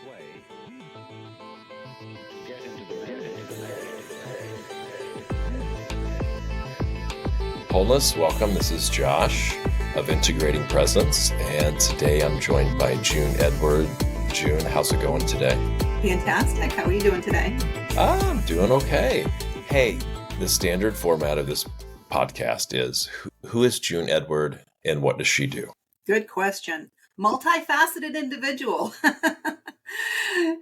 play. Get into the Wholeness, welcome. This is Josh of Integrating Presence, and today I'm joined by June Edward. June, how's it going today? Fantastic. How are you doing today? I'm doing okay. Hey, the standard format of this podcast is who is June Edward and what does she do? Good question. Multifaceted individual.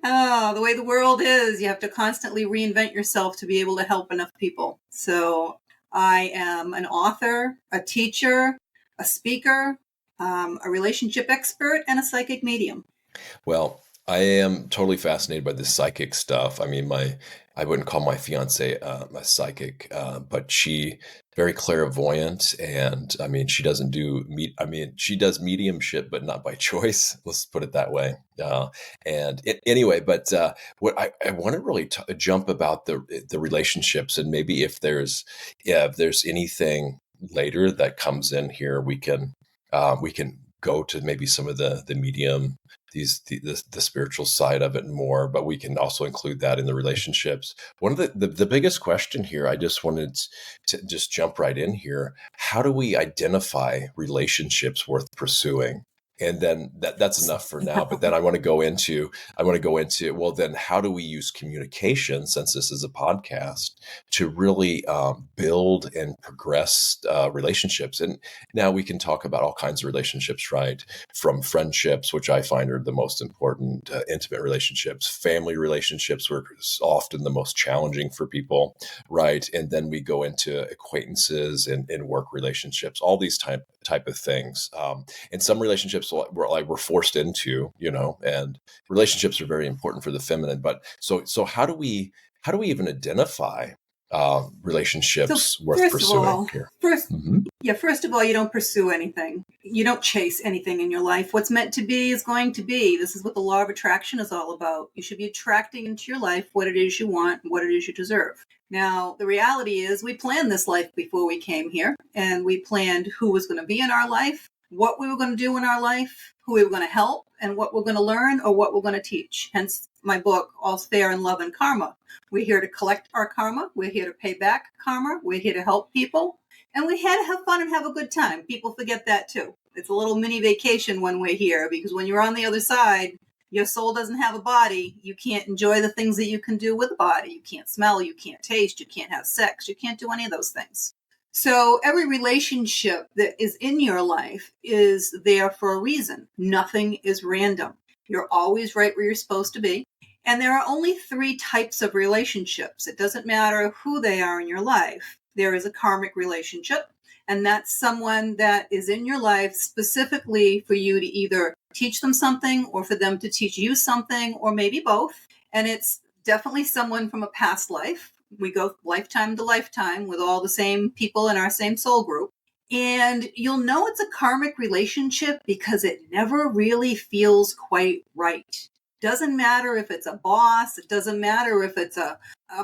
Oh, the way the world is, you have to constantly reinvent yourself to be able to help enough people. So I am an author, a teacher, a speaker, a relationship expert, and a psychic medium. Well, I am totally fascinated by this psychic stuff. I mean, I wouldn't call my fiance a psychic, but she very clairvoyant, and I mean, she doesn't do she does mediumship, but not by choice. Let's put it that way. Anyway, but what I want to really jump about the relationships, and maybe if there's anything later that comes in here, we can go to maybe some of the medium, the spiritual side of it more, but we can also include that in the relationships. One of the biggest question here, I just wanted to just jump right in here. How do we identify relationships worth pursuing? And then that's enough for now. But then I want to go into, well, then how do we use communication, since this is a podcast, to really build and progress relationships? And now we can talk about all kinds of relationships, right? From friendships, which I find are the most important, intimate relationships, family relationships were often the most challenging for people, right? And then we go into acquaintances and work relationships, all these type of things. And some relationships we're forced into, and relationships are very important for the feminine. But so how do we even identify relationships worth pursuing here? First of all, you don't pursue anything. You don't chase anything in your life. What's meant to be is going to be. This is what the law of attraction is all about. You should be attracting into your life what it is you want, what it is you deserve. Now, the reality is we planned this life before we came here, and we planned who was going to be in our life, what we were going to do in our life, who we were going to help, and what we're going to learn or what we're going to teach. Hence my book, All's Fair in Love and Karma. We're here to collect our karma. We're here to pay back karma. We're here to help people. And we're here to have fun and have a good time. People forget that too. It's a little mini vacation when we're here, because when you're on the other side, your soul doesn't have a body. You can't enjoy the things that you can do with a body. You can't smell, you can't taste, you can't have sex, you can't do any of those things. So every relationship that is in your life is there for a reason. Nothing is random. You're always right where you're supposed to be. And there are only 3 types of relationships. It doesn't matter who they are in your life. There is a karmic relationship, and that's someone that is in your life specifically for you to either teach them something or for them to teach you something, or maybe both. And it's definitely someone from a past life. We go lifetime to lifetime with all the same people in our same soul group. And you'll know it's a karmic relationship because it never really feels quite right. Doesn't matter if it's a boss. It doesn't matter if it's a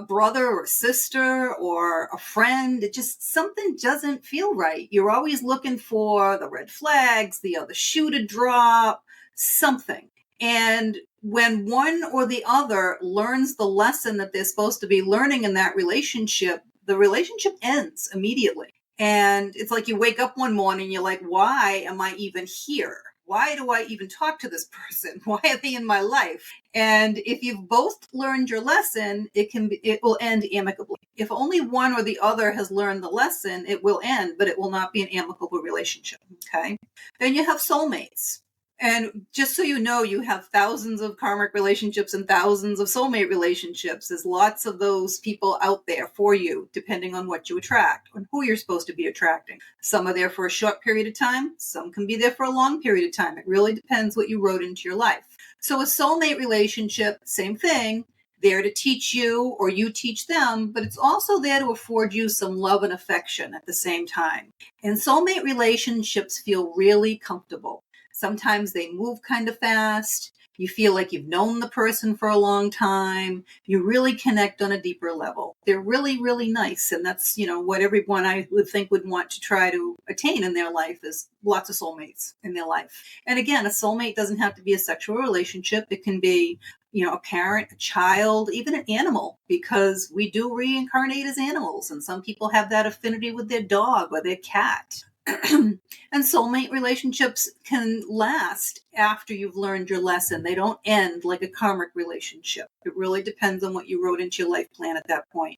brother or sister or a friend. It just, something doesn't feel right. You're always looking for the red flags, the other shoe to drop, something. And when one or the other learns the lesson that they're supposed to be learning in that relationship, the relationship ends immediately. And it's like you wake up one morning, you're like, why am I even here? Why do I even talk to this person? Why are they in my life? And if you've both learned your lesson, it will end amicably. If only one or the other has learned the lesson, it will end, but it will not be an amicable relationship. Okay. Then you have soulmates. And just so you know, you have thousands of karmic relationships and thousands of soulmate relationships. There's lots of those people out there for you, depending on what you attract and who you're supposed to be attracting. Some are there for a short period of time. Some can be there for a long period of time. It really depends what you wrote into your life. So a soulmate relationship, same thing, there to teach you or you teach them, but it's also there to afford you some love and affection at the same time. And soulmate relationships feel really comfortable. Sometimes they move kind of fast. You feel like you've known the person for a long time. You really connect on a deeper level. They're really, really nice. And that's, what everyone I would think would want to try to attain in their life is lots of soulmates in their life. And again, a soulmate doesn't have to be a sexual relationship. It can be, a parent, a child, even an animal, because we do reincarnate as animals. And some people have that affinity with their dog or their cat. And soulmate relationships can last after you've learned your lesson. They don't end like a karmic relationship. It really depends on what you wrote into your life plan at that point.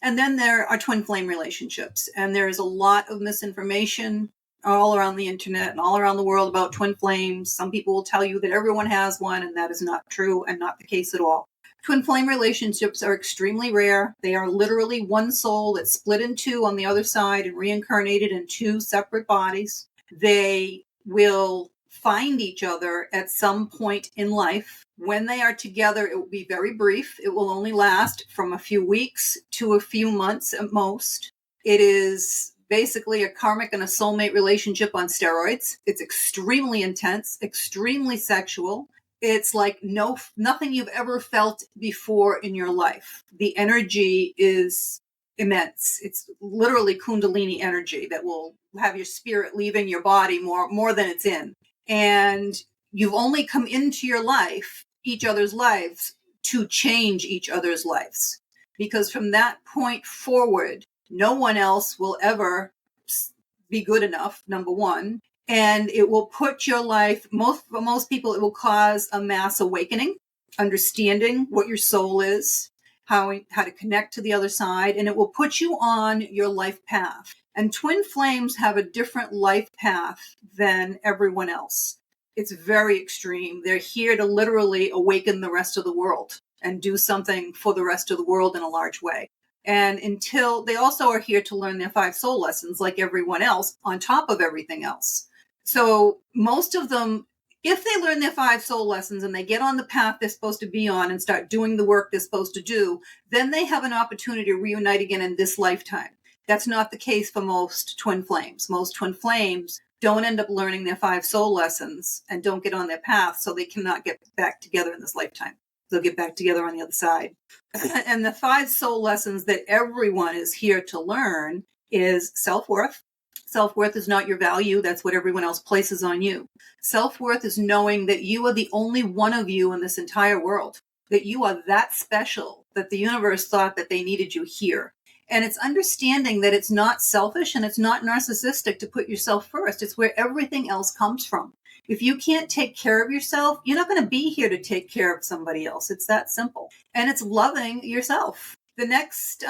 And then there are twin flame relationships. And there is a lot of misinformation all around the internet and all around the world about twin flames. Some people will tell you that everyone has one, and that is not true and not the case at all. Twin flame relationships are extremely rare. They are literally one soul that's split in two on the other side and reincarnated in two separate bodies. They will find each other at some point in life. When they are together, it will be very brief. It will only last from a few weeks to a few months at most. It is basically a karmic and a soulmate relationship on steroids. It's extremely intense, extremely sexual. It's like nothing you've ever felt before in your life. The energy is immense. It's literally Kundalini energy that will have your spirit leaving your body more than it's in. And you've only come into your life, each other's lives, to change each other's lives. Because from that point forward, no one else will ever be good enough, number one. And it will put your life, for most people, it will cause a mass awakening, understanding what your soul is, how to connect to the other side, and it will put you on your life path. And twin flames have a different life path than everyone else. It's very extreme. They're here to literally awaken the rest of the world and do something for the rest of the world in a large way. And until they also are here to learn their 5 soul lessons like everyone else on top of everything else. So most of them, if they learn their 5 soul lessons and they get on the path they're supposed to be on and start doing the work they're supposed to do, then they have an opportunity to reunite again in this lifetime. That's not the case for most twin flames. Most twin flames don't end up learning their 5 soul lessons and don't get on their path, so they cannot get back together in this lifetime. They'll get back together on the other side. And the 5 soul lessons that everyone is here to learn is self-worth. Self-worth is not your value. That's what everyone else places on you. Self-worth is knowing that you are the only one of you in this entire world, that you are that special, that the universe thought that they needed you here. And it's understanding that it's not selfish and it's not narcissistic to put yourself first. It's where everything else comes from. If you can't take care of yourself, you're not going to be here to take care of somebody else. It's that simple. And it's loving yourself. The next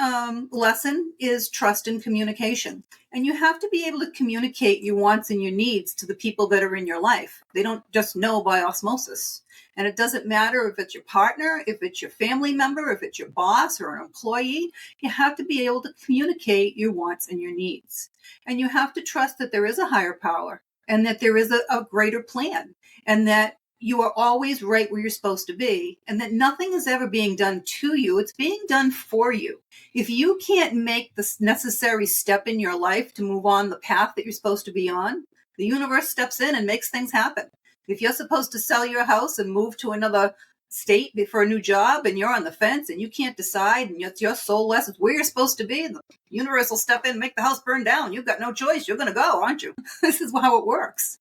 lesson is trust and communication. And you have to be able to communicate your wants and your needs to the people that are in your life. They don't just know by osmosis. And it doesn't matter if it's your partner, if it's your family member, if it's your boss or an employee. You have to be able to communicate your wants and your needs. And you have to trust that there is a higher power and that there is a greater plan and that you are always right where you're supposed to be, and that nothing is ever being done to you. It's being done for you. If you can't make the necessary step in your life to move on the path that you're supposed to be on, the universe steps in and makes things happen. If you're supposed to sell your house and move to another state for a new job and you're on the fence and you can't decide and it's your soul lessons where you're supposed to be, the universe will step in and make the house burn down. You've got no choice. You're going to go, aren't you? This is how it works.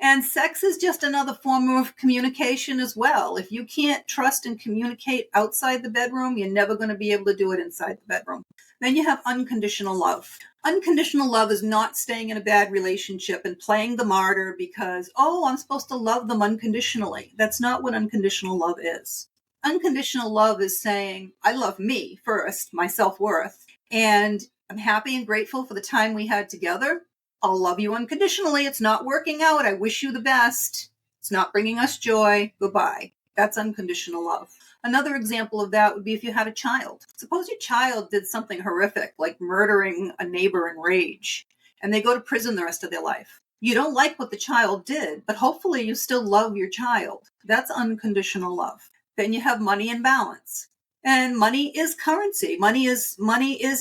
And sex is just another form of communication as well. If you can't trust and communicate outside the bedroom, you're never going to be able to do it inside the bedroom. Then you have unconditional love. Unconditional love is not staying in a bad relationship and playing the martyr because, I'm supposed to love them unconditionally. That's not what unconditional love is. Unconditional love is saying, I love me first, my self-worth, and I'm happy and grateful for the time we had together. I'll love you unconditionally. It's not working out. I wish you the best. It's not bringing us joy. Goodbye. That's unconditional love. Another example of that would be if you had a child. Suppose your child did something horrific, like murdering a neighbor in rage, and they go to prison the rest of their life. You don't like what the child did, but hopefully you still love your child. That's unconditional love. Then you have money and balance. And money is currency. Money is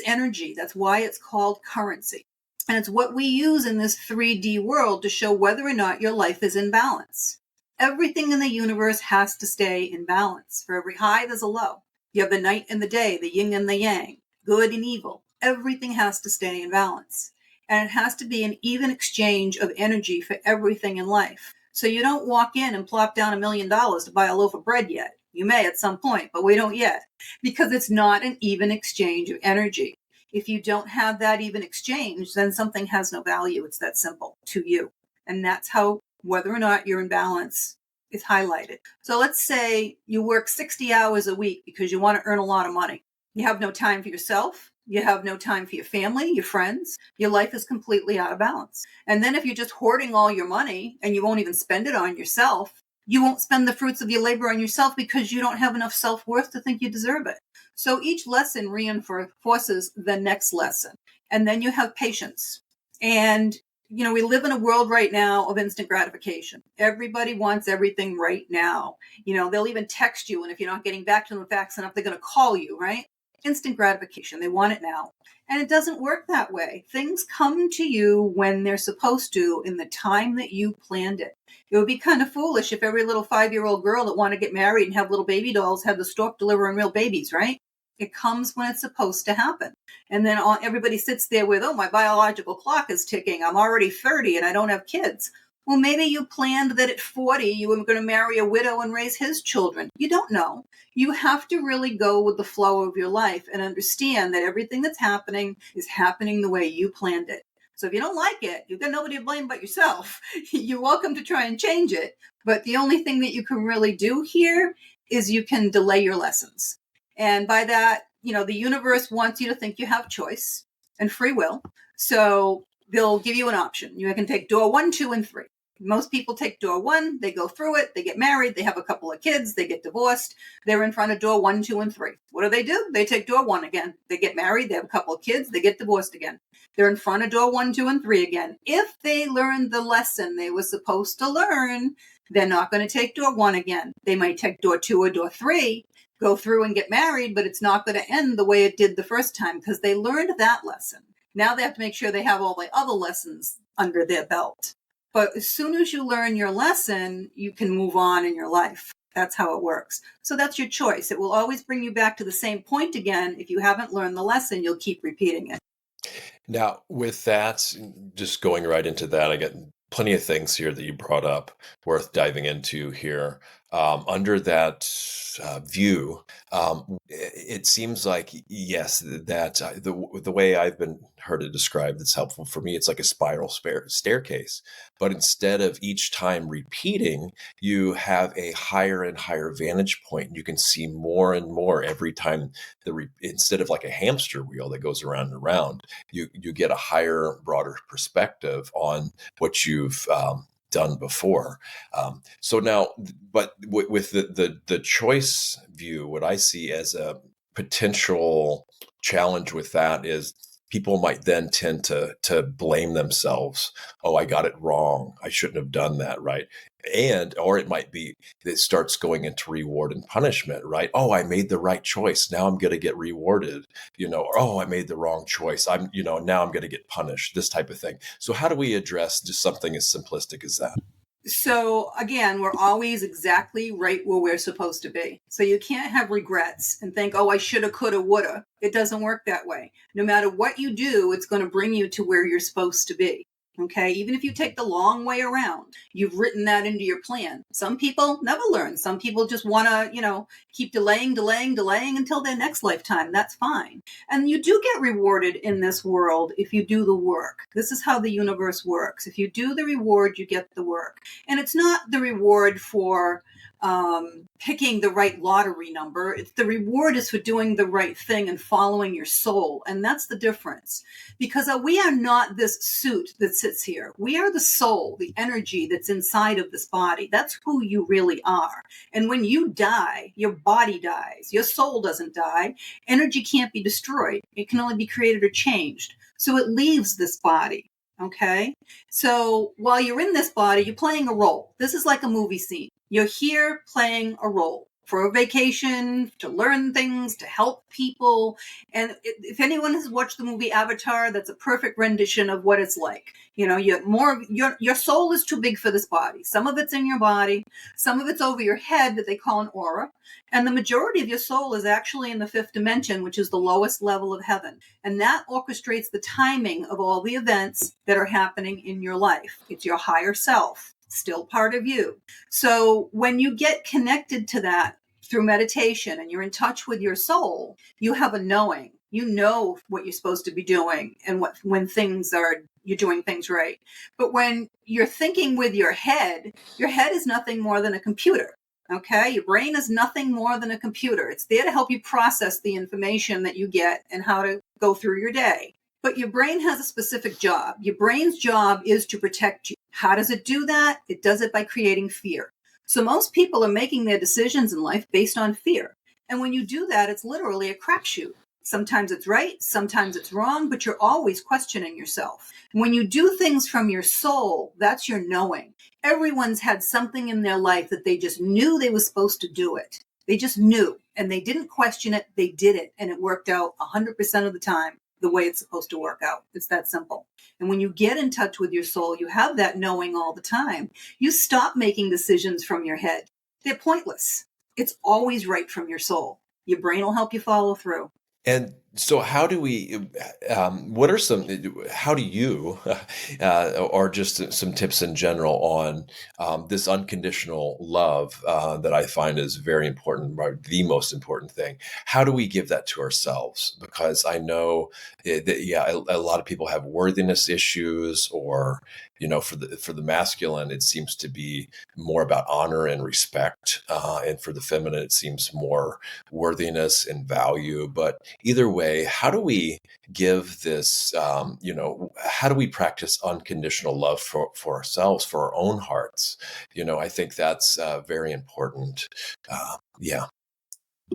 energy. That's why it's called currency. And it's what we use in this 3D world to show whether or not your life is in balance. Everything in the universe has to stay in balance. For every high, there's a low. You have the night and the day, the yin and the yang, good and evil. Everything has to stay in balance. And it has to be an even exchange of energy for everything in life. So you don't walk in and plop down $1 million to buy a loaf of bread yet. You may at some point, but we don't yet, because it's not an even exchange of energy. If you don't have that even exchange, then something has no value. It's that simple to you. And that's how whether or not you're in balance is highlighted. So let's say you work 60 hours a week because you want to earn a lot of money. You have no time for yourself. You have no time for your family, your friends. Your life is completely out of balance. And then if you're just hoarding all your money and you won't even spend it on yourself, you won't spend the fruits of your labor on yourself because you don't have enough self-worth to think you deserve it. So each lesson reinforces the next lesson. And then you have patience. And we live in a world right now of instant gratification. Everybody wants everything right now. They'll even text you, and if you're not getting back to them fast enough, they're going to call you, right? Instant gratification. They want it now. And it doesn't work that way. Things come to you when they're supposed to in the time that you planned it. It would be kind of foolish if every little 5-year-old girl that wanted to get married and have little baby dolls had the stork delivering real babies, right? It comes when it's supposed to happen. And then everybody sits there with, oh, my biological clock is ticking. I'm already 30 and I don't have kids. Well, maybe you planned that at 40 you were going to marry a widow and raise his children. You don't know. You have to really go with the flow of your life and understand that everything that's happening is happening the way you planned it. So if you don't like it, you've got nobody to blame but yourself. You're welcome to try and change it. But the only thing that you can really do here is you can delay your lessons. And by that, the universe wants you to think you have choice and free will. So they'll give you an option. You can take door 1, 2, and 3. Most people take door 1, they go through it, they get married, they have a couple of kids, they get divorced, they're in front of door 1, 2, and 3. What do? They take door 1 again. They get married, they have a couple of kids, they get divorced again. They're in front of door 1, 2, and 3 again. If they learned the lesson they were supposed to learn, they're not going to take door 1 again. They might take door 2 or door 3, go through and get married, but it's not going to end the way it did the first time because they learned that lesson. Now they have to make sure they have all the other lessons under their belt. But as soon as you learn your lesson, you can move on in your life. That's how it works. So that's your choice. It will always bring you back to the same point again. If you haven't learned the lesson, you'll keep repeating it. Now, with that, just going right into that, I get plenty of things here that you brought up worth diving into here. Under that view, it seems like, yes, that the way I've been heard it described that's helpful for me, it's like a spiral staircase. But instead of each time repeating, you have a higher and higher vantage point. You can see more and more every time. Instead of like a hamster wheel that goes around and around, you get a higher, broader perspective on what you've done before. So now, but with the choice view, what I see as a potential challenge with that is people might then tend to blame themselves. Oh, I got it wrong. I shouldn't have done that, right? Or it might be it starts going into reward and punishment, right? Oh, I made the right choice. Now I'm going to get rewarded, or oh, I made the wrong choice. Now I'm going to get punished, this type of thing. So how do we address just something as simplistic as that? So again, we're always exactly right where we're supposed to be. So you can't have regrets and think, oh, I shoulda, coulda, woulda. It doesn't work that way. No matter what you do, it's going to bring you to where you're supposed to be. Okay, even if you take the long way around, you've written that into your plan. Some people never learn. Some people just want to, keep delaying until their next lifetime. That's fine. And you do get rewarded in this world if you do the work. This is how the universe works. If you do the reward, you get the work. And it's not the reward for picking the right lottery number. It's the reward is for doing the right thing and following your soul. And that's the difference. Because we are not this suit that sits here. We are the soul, the energy that's inside of this body. That's who you really are. And when you die, your body dies. Your soul doesn't die. Energy can't be destroyed. It can only be created or changed. So it leaves this body. Okay. So while you're in this body, you're playing a role. This is like a movie scene. You're here playing a role for a vacation, to learn things, to help people. And if anyone has watched the movie Avatar, that's a perfect rendition of what it's like. Your soul is too big for this body. Some of it's in your body, some of it's over your head that they call an aura. And the majority of your soul is actually in the fifth dimension, which is the lowest level of heaven. And that orchestrates the timing of all the events that are happening in your life. It's your higher self, still part of you. So when you get connected to that through meditation and you're in touch with your soul, you have a knowing. You know what you're supposed to be doing and when you're doing things right. But when you're thinking with your head is nothing more than a computer. Okay, your brain is nothing more than a computer. It's there to help you process the information that you get and how to go through your day. But your brain has a specific job. Your brain's job is to protect you. How does it do that? It does it by creating fear. So most people are making their decisions in life based on fear. And when you do that, it's literally a crapshoot. Sometimes it's right, sometimes it's wrong, but you're always questioning yourself. When you do things from your soul, that's your knowing. Everyone's had something in their life that they just knew they were supposed to do it. They just knew, and they didn't question it. They did it, and it worked out 100% of the time the way it's supposed to work out. It's that simple. And when you get in touch with your soul, you have that knowing all the time. You stop making decisions from your head. They're pointless. It's always right from your soul. Your brain will help you follow through. And so how do we, what are how do you, or just some tips in general on this unconditional love that I find is very important, right? The most important thing. How do we give that to ourselves? Because I know that, a lot of people have worthiness issues, or, for the masculine, it seems to be more about honor and respect. And for the feminine, it seems more worthiness and value. But either way, how do we give this, how do we practice unconditional love for ourselves, for our own hearts? I think that's very important. Yeah.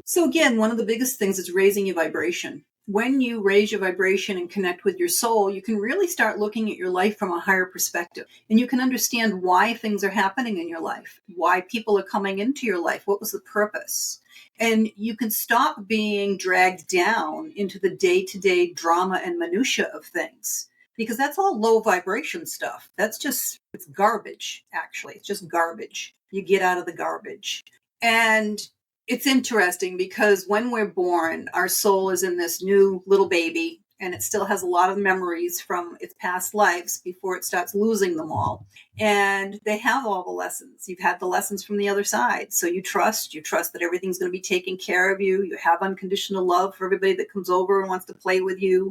So again, one of the biggest things is raising your vibration. When you raise your vibration and connect with your soul, you can really start looking at your life from a higher perspective. And you can understand why things are happening in your life, why people are coming into your life, what was the purpose. And you can stop being dragged down into the day-to-day drama and minutia of things, because that's all low vibration stuff. It's garbage, actually. It's just garbage. You get out of the garbage. And it's interesting because when we're born, our soul is in this new little baby, and it still has a lot of memories from its past lives before it starts losing them all. And they have all the lessons. You've had the lessons from the other side. So you trust that everything's going to be taken care of you. You have unconditional love for everybody that comes over and wants to play with you.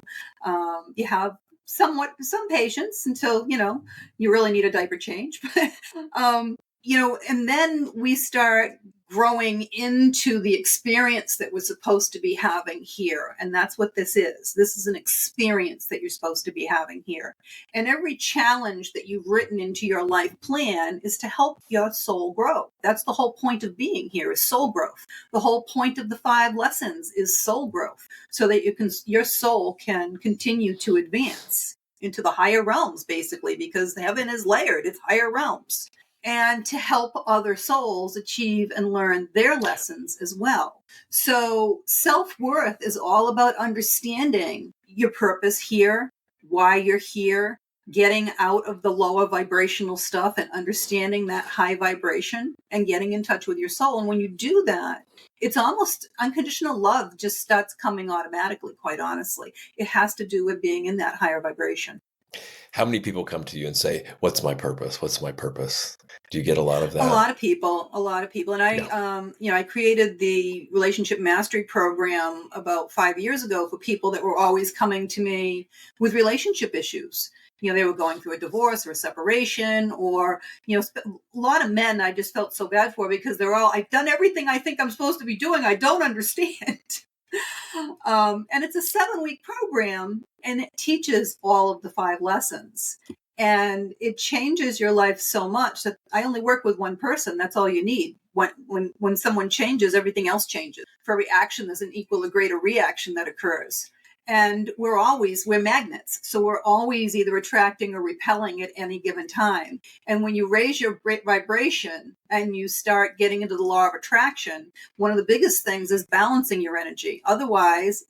You have some patience until, you really need a diaper change. And then we start growing into the experience that we're supposed to be having here. And that's what this is. This is an experience that you're supposed to be having here. And every challenge that you've written into your life plan is to help your soul grow. That's the whole point of being here, is soul growth. The whole point of the 5 lessons is soul growth, so that your soul can continue to advance into the higher realms, basically, because heaven is layered. It's higher realms. And to help other souls achieve and learn their lessons as well. So self-worth is all about understanding your purpose here, why you're here, getting out of the lower vibrational stuff and understanding that high vibration and getting in touch with your soul. And when you do that, it's almost unconditional love just starts coming automatically, quite honestly. It has to do with being in that higher vibration. How many people come to you and say, "What's my purpose? What's my purpose?" Do you get a lot of that? A lot of people. And I created the relationship mastery program about 5 years ago for people that were always coming to me with relationship issues. They were going through a divorce or a separation, or, a lot of men I just felt so bad for, because I've done everything I think I'm supposed to be doing. I don't understand. And it's a 7-week program, and it teaches all of the 5 lessons. And it changes your life so much that I only work with one person. That's all you need. When someone changes, everything else changes. For every action, there's an equal or greater reaction that occurs. And we're magnets. So we're always either attracting or repelling at any given time. And when you raise your vibration and you start getting into the law of attraction, one of the biggest things is balancing your energy. Otherwise,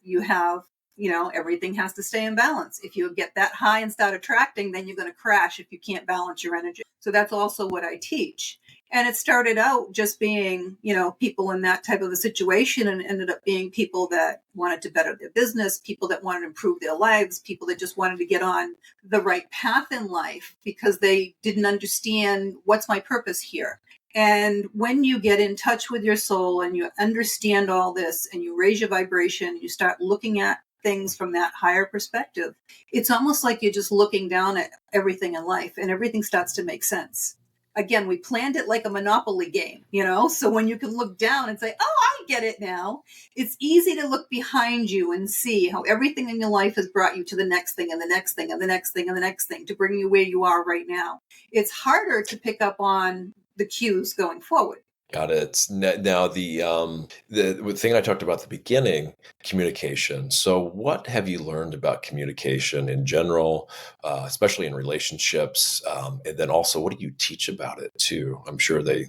everything has to stay in balance. If you get that high and start attracting, then you're going to crash if you can't balance your energy. So that's also what I teach. And it started out just being, people in that type of a situation, and ended up being people that wanted to better their business, people that wanted to improve their lives, people that just wanted to get on the right path in life because they didn't understand what's my purpose here. And when you get in touch with your soul and you understand all this and you raise your vibration, you start looking at things from that higher perspective, it's almost like you're just looking down at everything in life and everything starts to make sense. Again, we planned it like a Monopoly game, so when you can look down and say, oh, I get it now, it's easy to look behind you and see how everything in your life has brought you to the next thing and the next thing and the next thing and the next thing to bring you where you are right now. It's harder to pick up on the cues going forward. Got it. Now, the thing I talked about at the beginning, communication. So, what have you learned about communication in general, especially in relationships? And then also, what do you teach about it too? I'm sure they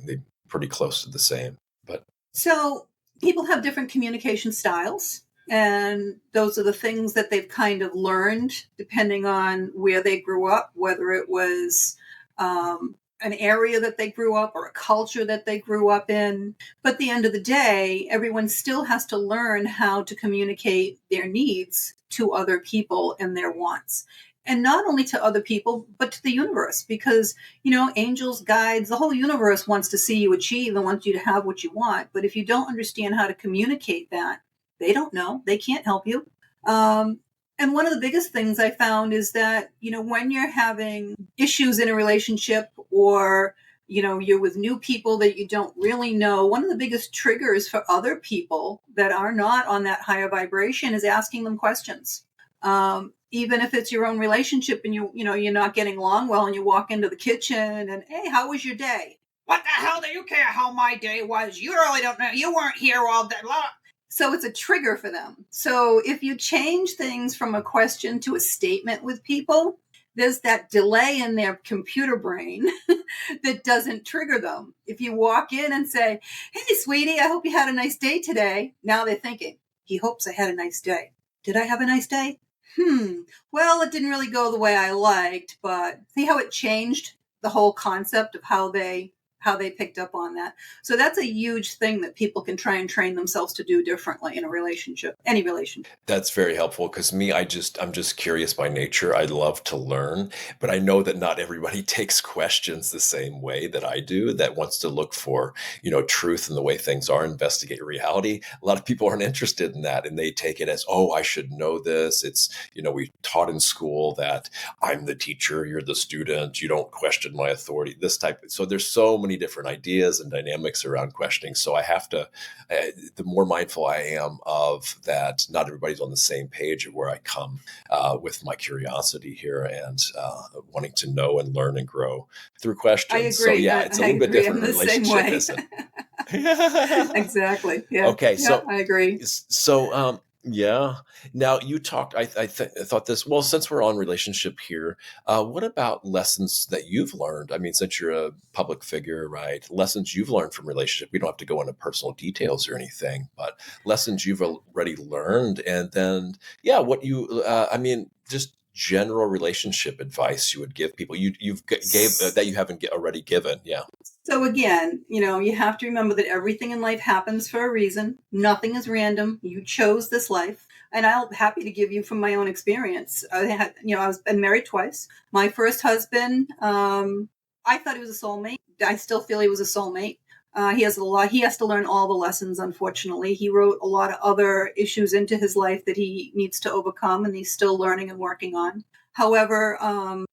pretty close to the same. But So, people have different communication styles. And those are the things that they've kind of learned depending on where they grew up, whether it was an area that they grew up or a culture that they grew up in. But at the end of the day, everyone still has to learn how to communicate their needs to other people and their wants. And not only to other people, but to the universe, because, angels, guides, the whole universe wants to see you achieve and wants you to have what you want. But if you don't understand how to communicate that, they don't know. They can't help you. And one of the biggest things I found is that, when you're having issues in a relationship or, you're with new people that you don't really know, one of the biggest triggers for other people that are not on that higher vibration is asking them questions. Even if it's your own relationship and you're not getting along well and you walk into the kitchen and, hey, how was your day? What the hell do you care how my day was? You really don't know. You weren't here all day long. So it's a trigger for them. So if you change things from a question to a statement with people, there's that delay in their computer brain that doesn't trigger them. If you walk in and say, hey, sweetie, I hope you had a nice day today. Now they're thinking, he hopes I had a nice day. Did I have a nice day? Well, it didn't really go the way I liked, but see how it changed the whole concept of how they picked up on that. So that's a huge thing that people can try and train themselves to do differently in a relationship, any relationship. that's very helpful because I'm just curious by nature. I love to learn, but I know that not everybody takes questions the same way that I do, that wants to look for, truth in the way things are, investigate reality. A lot of people aren't interested in that, and they take it as, oh, I should know this. It's, we taught in school that I'm the teacher, you're the student, you don't question my authority, this type. So there's so many different ideas and dynamics around questioning. So I have to, the more mindful I am of that, not everybody's on the same page of where I come with my curiosity here and wanting to know and learn and grow through questions. I agree. So yeah, it's a little bit different in the relationship, same way. isn't it? Exactly. Yeah. Okay, Yeah, I agree. So yeah. Now you talked. I thought this. Well, since we're on relationship here, what about lessons that you've learned? I mean, since you're a public figure, right? Lessons you've learned from relationship. We don't have to go into personal details or anything, but lessons you've already learned, and then yeah, what you. I mean, just general relationship advice you would give people. You've gave that you haven't already given. Yeah. So again, you have to remember that everything in life happens for a reason. Nothing is random. You chose this life. And I'm happy to give you from my own experience. I've been married twice. My first husband, I thought he was a soulmate. I still feel he was a soulmate. He has to learn all the lessons, unfortunately. He wrote a lot of other issues into his life that he needs to overcome, and he's still learning and working on. However,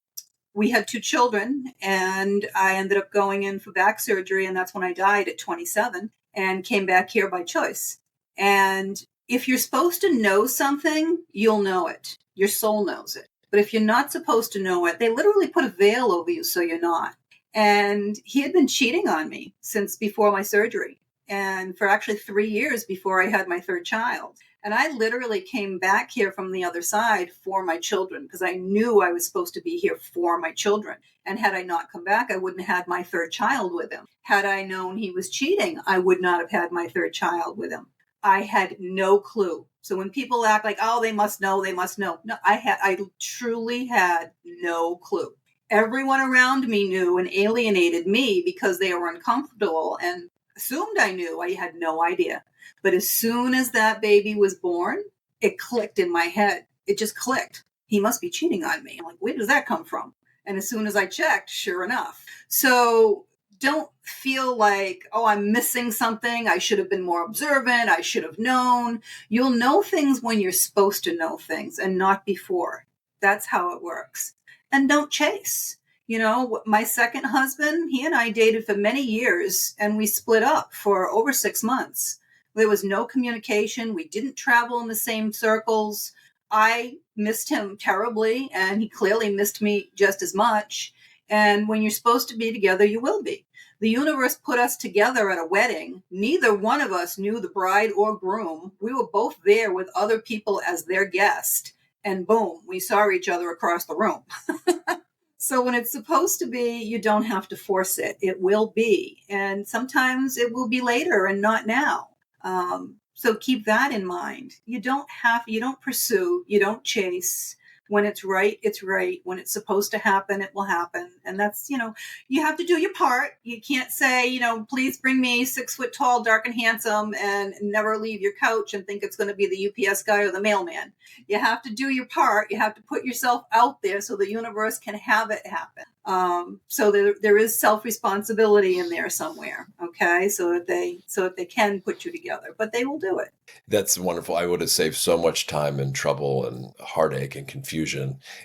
we had 2 children, and I ended up going in for back surgery, and that's when I died at 27 and came back here by choice. And if you're supposed to know something, you'll know it. Your soul knows it. But if you're not supposed to know it, they literally put a veil over you so you're not. And he had been cheating on me since before my surgery. and for actually 3 years before I had my third child. And I literally came back here from the other side for my children because I knew I was supposed to be here for my children. And had I not come back, I wouldn't have had my third child with him. Had I known he was cheating, I would not have had my third child with him. I had no clue. So when people act like, oh, they must know, they must know. No, I truly had no clue. Everyone around me knew and alienated me because they were uncomfortable and assumed I knew. I had no idea. But as soon as that baby was born, it clicked in my head. It just clicked. He must be cheating on me. I'm like, where does that come from? And as soon as I checked, sure enough. So don't feel like, oh, I'm missing something. I should have been more observant. I should have known. You'll know things when you're supposed to know things and not before. That's how it works. And don't chase. You know, my second husband, he and I dated for many years and we split up for over 6 months. There was no communication. We didn't travel in the same circles. I missed him terribly, and he clearly missed me just as much. And when you're supposed to be together, you will be. The universe put us together at a wedding. Neither one of us knew the bride or groom. We were both there with other people as their guest. And boom, we saw each other across the room. So when it's supposed to be, you don't have to force it. It will be. And sometimes it will be later and not now. So keep that in mind. You don't pursue, you don't chase. When it's right, it's right. When it's supposed to happen, it will happen. And that's, you have to do your part. You can't say, please bring me 6 foot tall, dark and handsome and never leave your couch and think it's going to be the UPS guy or the mailman. You have to do your part. You have to put yourself out there so the universe can have it happen. So there is self-responsibility in there somewhere. Okay. So that they can put you together, but they will do it. That's wonderful. I would have saved so much time and trouble and heartache and confusion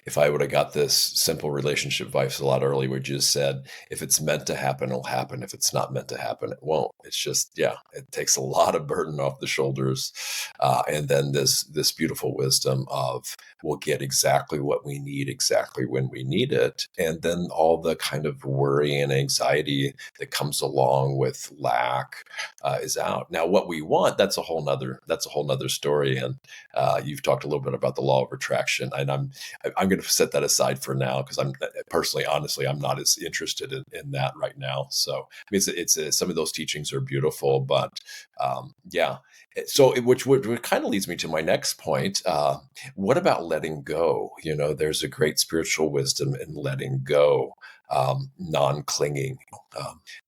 if I would have got this simple relationship advice a lot earlier, where you just said, if it's meant to happen, it'll happen. If it's not meant to happen, it won't. It's just, it takes a lot of burden off the shoulders. And then this beautiful wisdom of we'll get exactly what we need, exactly when we need it. And then all the kind of worry and anxiety that comes along with lack is out. Now, what we want, that's a whole nother story. And you've talked a little bit about the law of attraction, and I'm going to set that aside for now because I'm personally, honestly, I'm not as interested in that right now. So I mean, it's some of those teachings are beautiful, but yeah. So which kind of leads me to my next point. What about letting go? There's a great spiritual wisdom in letting go, non-clinging,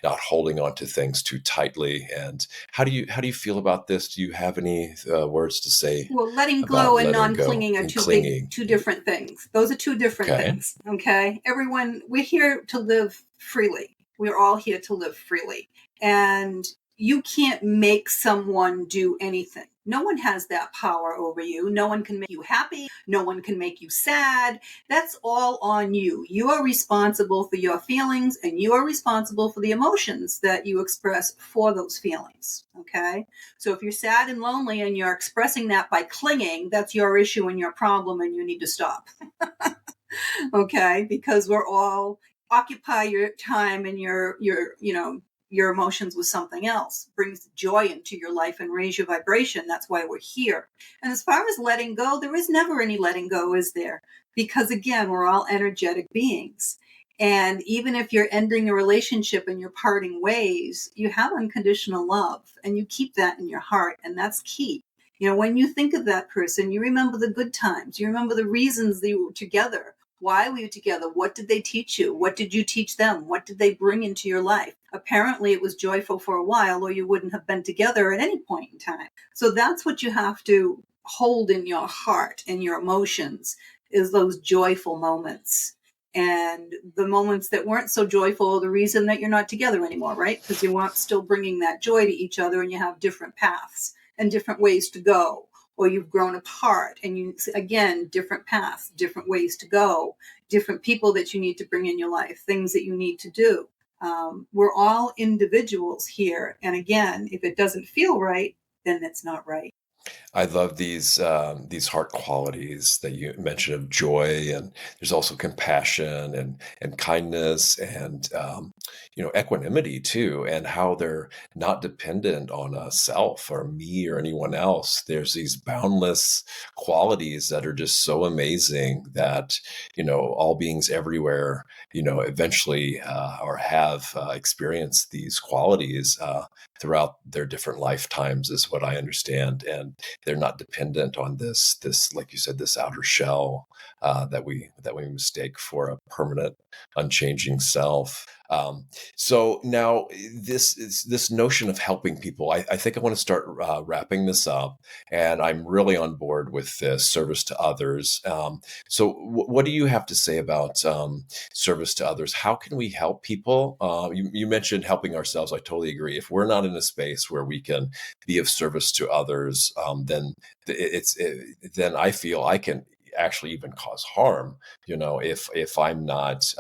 not holding on to things too tightly. And how do you feel about this? Do you have any words to say Well, letting about go and letting go non-clinging are and clinging? two different things. Those are two different Okay. things. Okay. Everyone, we're here to live freely. We're all here to live freely. And you can't make someone do anything. No one has that power over you. No one can make you happy. No one can make you sad. That's all on you. You are responsible for your feelings and you are responsible for the emotions that you express for those feelings. Okay. So if you're sad and lonely and you're expressing that by clinging, that's your issue and your problem and you need to stop. Okay. Because we're all occupy your time and your emotions with something else, brings joy into your life and raise your vibration. That's why we're here. And as far as letting go, there is never any letting go, is there? Because again, we're all energetic beings. And even if you're ending a relationship and you're parting ways, you have unconditional love and you keep that in your heart. And that's key. When you think of that person, you remember the good times. You remember the reasons that you were together. Why were you together? What did they teach you? What did you teach them? What did they bring into your life? Apparently it was joyful for a while or you wouldn't have been together at any point in time. So that's what you have to hold in your heart and your emotions, is those joyful moments. And the moments that weren't so joyful are the reason that you're not together anymore, right? Because you weren't still bringing that joy to each other and you have different paths and different ways to go. Or you've grown apart and different paths, different ways to go, different people that you need to bring in your life, things that you need to do. We're all individuals here. And again, if it doesn't feel right, then it's not right. I love these heart qualities that you mentioned of joy, and there's also compassion and kindness and equanimity too, and how they're not dependent on a self or me or anyone else. There's these boundless qualities that are just so amazing that all beings everywhere eventually or have experienced these qualities throughout their different lifetimes, is what I understand. And they're not dependent on this like you said, this outer shell that we mistake for a permanent, unchanging self. So now this notion of helping people. I think I want to start wrapping this up, and I'm really on board with this service to others. So what do you have to say about service to others? How can we help people? You mentioned helping ourselves. I totally agree. If we're not in a space where we can be of service to others, then then I feel I can actually even cause harm, if I'm not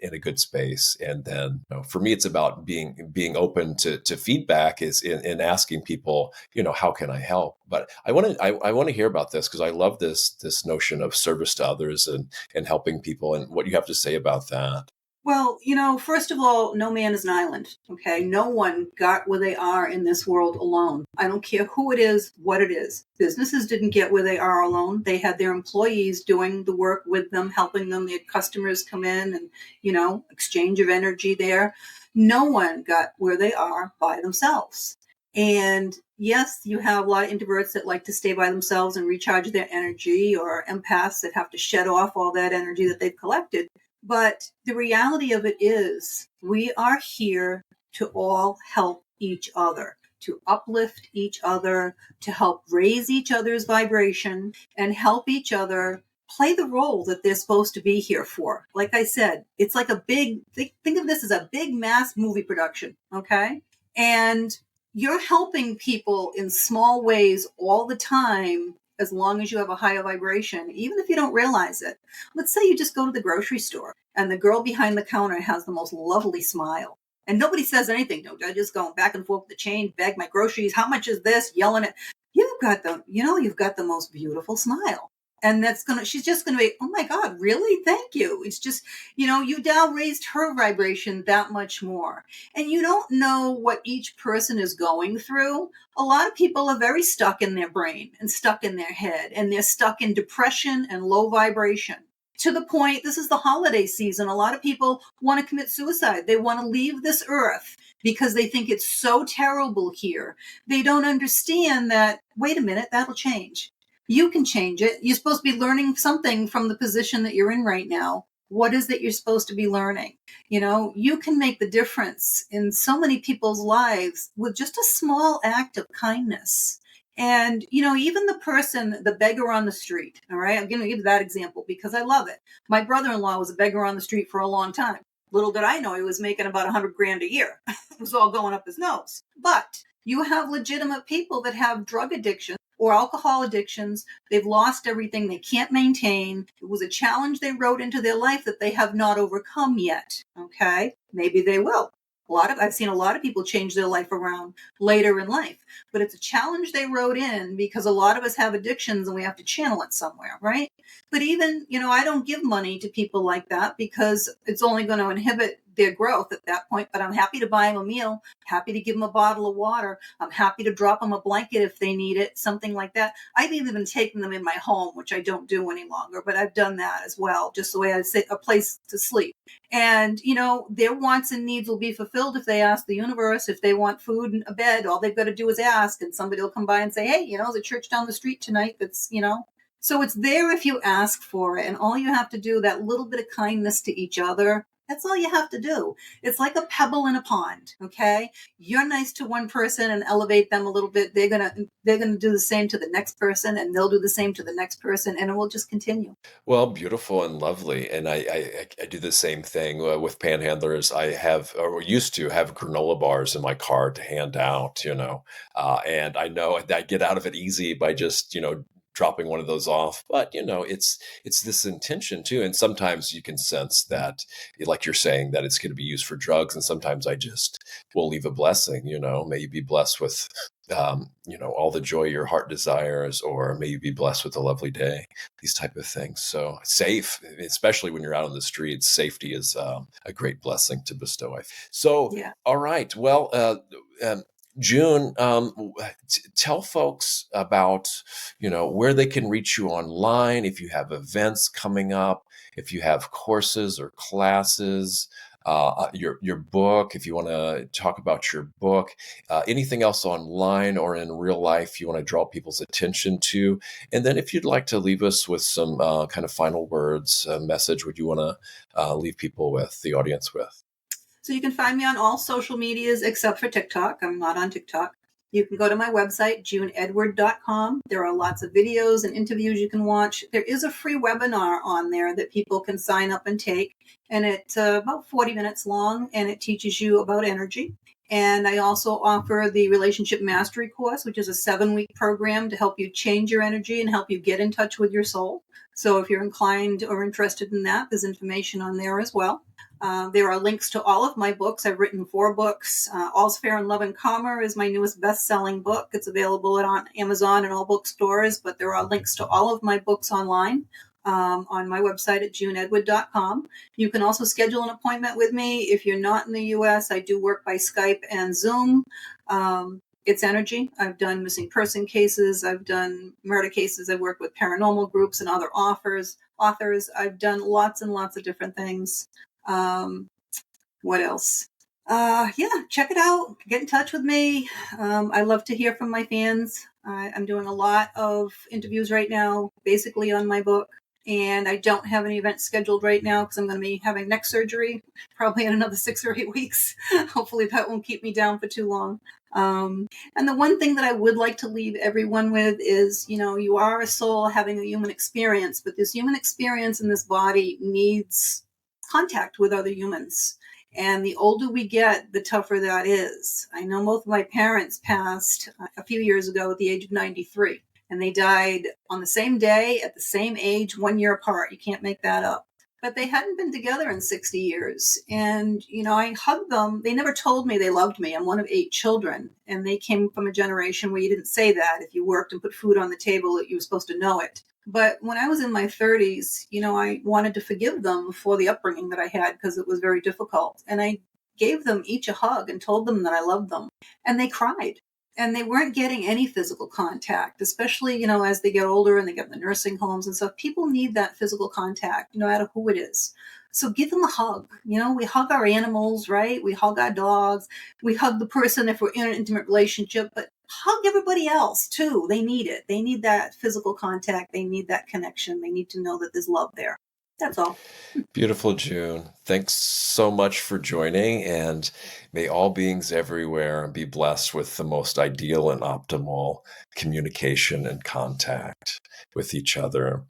in a good space. And then for me, it's about being open to feedback, is in asking people, how can I help? But I want to hear about this, because I love this notion of service to others and helping people, and what you have to say about that. Well, first of all, no man is an island. Okay. No one got where they are in this world alone. I don't care who it is, what it is. Businesses didn't get where they are alone. They had their employees doing the work with them, helping them. They had customers come in and, exchange of energy there. No one got where they are by themselves. And yes, you have a lot of introverts that like to stay by themselves and recharge their energy, or empaths that have to shed off all that energy that they've collected. But the reality of it is, we are here to all help each other, to uplift each other, to help raise each other's vibration, and help each other play the role that they're supposed to be here for. Like I said, it's like think of this as a big mass movie production, okay? And you're helping people in small ways all the time, as long as you have a higher vibration, even if you don't realize it. Let's say you just go to the grocery store and the girl behind the counter has the most lovely smile. And nobody says anything. No judges going back and forth with the chain, bag my groceries, how much is this? Yelling at you've got the most beautiful smile. And she's just gonna be, oh my God, really? Thank you. It's just, you now raised her vibration that much more. And you don't know what each person is going through. A lot of people are very stuck in their brain and stuck in their head, and they're stuck in depression and low vibration. To the point, this is the holiday season. A lot of people want to commit suicide. They want to leave this earth because they think it's so terrible here. They don't understand that, wait a minute, that'll change. You can change it. You're supposed to be learning something from the position that you're in right now. What is that you're supposed to be learning? You can make the difference in so many people's lives with just a small act of kindness. And, even the beggar on the street, all right, I'm going to give that example because I love it. My brother-in-law was a beggar on the street for a long time. Little did I know he was making about $100,000 a year. It was all going up his nose. But you have legitimate people that have drug addiction or alcohol addictions. They've lost everything. They can't maintain. It was a challenge they wrote into their life that they have not overcome yet. Okay. Maybe they will. I've seen a lot of people change their life around later in life, but it's a challenge they wrote in because a lot of us have addictions and we have to channel it somewhere, right? But even, I don't give money to people like that because it's only going to inhibit their growth at that point. But I'm happy to buy them a meal, happy to give them a bottle of water. I'm happy to drop them a blanket if they need it, something like that. I've even taken them in my home, which I don't do any longer, but I've done that as well, just the way I say, a place to sleep. And, their wants and needs will be fulfilled if they ask the universe. If they want food and a bed, all they've got to do is ask, and somebody will come by and say, hey, there's a church down the street tonight that's. So it's there if you ask for it. And all you have to do, that little bit of kindness to each other, that's all you have to do. It's like a pebble in a pond, okay? You're nice to one person and elevate them a little bit. They're gonna do the same to the next person, and they'll do the same to the next person, and it will just continue. Well, beautiful and lovely. And I do the same thing with panhandlers. I have, or used to have, granola bars in my car to hand out, and I know that I get out of it easy by just, dropping one of those off. But, it's this intention too. And sometimes you can sense that, like you're saying, that it's going to be used for drugs. And sometimes I just will leave a blessing, may you be blessed with all the joy your heart desires, or may you be blessed with a lovely day, these type of things. So safe, especially when you're out on the streets, safety is a great blessing to bestow. So, Yeah. all right. Well, June, tell folks about, where they can reach you online, if you have events coming up, if you have courses or classes, your book, if you want to talk about your book, anything else online or in real life you want to draw people's attention to. And then if you'd like to leave us with some kind of final words, message, would you want to leave people with, the audience with? So you can find me on all social medias except for TikTok. I'm not on TikTok. You can go to my website, juneedward.com. There are lots of videos and interviews you can watch. There is a free webinar on there that people can sign up and take. And it's about 40 minutes long, and it teaches you about energy. And I also offer the Relationship Mastery course, which is a 7-week program to help you change your energy and help you get in touch with your soul. So if you're inclined or interested in that, there's information on there as well. There are links to all of my books. I've written 4 books. All's Fair in Love and Karma is my newest best-selling book. It's available on Amazon and all bookstores, but there are links to all of my books online on my website at juneedward.com. You can also schedule an appointment with me. If you're not in the U.S., I do work by Skype and Zoom. It's energy. I've done missing person cases. I've done murder cases. I've worked with paranormal groups and other authors. I've done lots and lots of different things. What else? Yeah, check it out. Get in touch with me. I love to hear from my fans. I'm doing a lot of interviews right now, basically on my book. And I don't have any events scheduled right now because I'm going to be having neck surgery probably in another 6 or 8 weeks. Hopefully that won't keep me down for too long. And the one thing that I would like to leave everyone with is, you are a soul having a human experience, but this human experience in this body needs contact with other humans. And the older we get, the tougher that is. I know both of my parents passed a few years ago at the age of 93, and they died on the same day at the same age, 1 year apart. You can't make that up. But they hadn't been together in 60 years. And, I hugged them. They never told me they loved me. I'm one of 8 children. And they came from a generation where you didn't say that. If you worked and put food on the table, you were supposed to know it. But when I was in my 30s, I wanted to forgive them for the upbringing that I had because it was very difficult. And I gave them each a hug and told them that I loved them. And they cried. And they weren't getting any physical contact, especially, as they get older and they get in the nursing homes and stuff. People need that physical contact, no matter who it is. So give them a hug. We hug our animals, right? We hug our dogs. We hug the person if we're in an intimate relationship, but hug everybody else too. They need it. They need that physical contact. They need that connection. They need to know that there's love there. That's all. Beautiful, June. Thanks so much for joining, and may all beings everywhere be blessed with the most ideal and optimal communication and contact with each other.